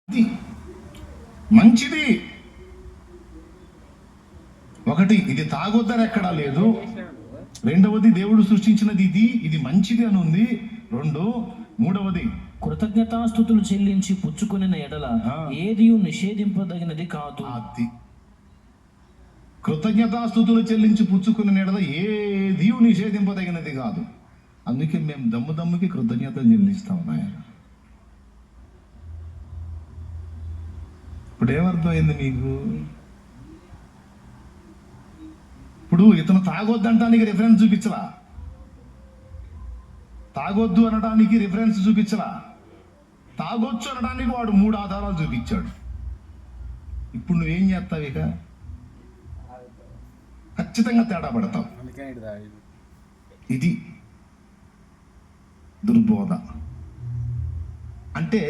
ఇది మంచిది. ఒకటి, ఇది తాగొద్దని ఎక్కడా లేదు. రెండవది, దేవుడు సృష్టించినది ఇది మంచిది అని ఉంది. మూడవది, కృతజ్ఞతాస్తుతులు చెల్లించి పుచ్చుకునే ఎడల ఏది నిషేధింపదగినది కాదు. అది కృతజ్ఞతాస్తుతులు చెల్లించి పుచ్చుకునే ఎడల ఏది నిషేధింపదగినది కాదు. అందుకే మేము దమ్ముకి కృతజ్ఞతలు చెల్లిస్తాం నాయన. ఇప్పుడు ఏమర్థమైంది మీకు? ఇప్పుడు ఇతను తాగొద్దు అనడానికి రిఫరెన్స్ చూపించలా, తాగొద్దు అనడానికి రిఫరెన్స్ చూపించలా, తాగొచ్చు అనడానికి వాడు 3 ఆధారాలు చూపించాడు. ఇప్పుడు నువ్వేం చేస్తావు? ఇక ఖచ్చితంగా తేడా పడతావు. ఇది దుర్బోధ. అంటే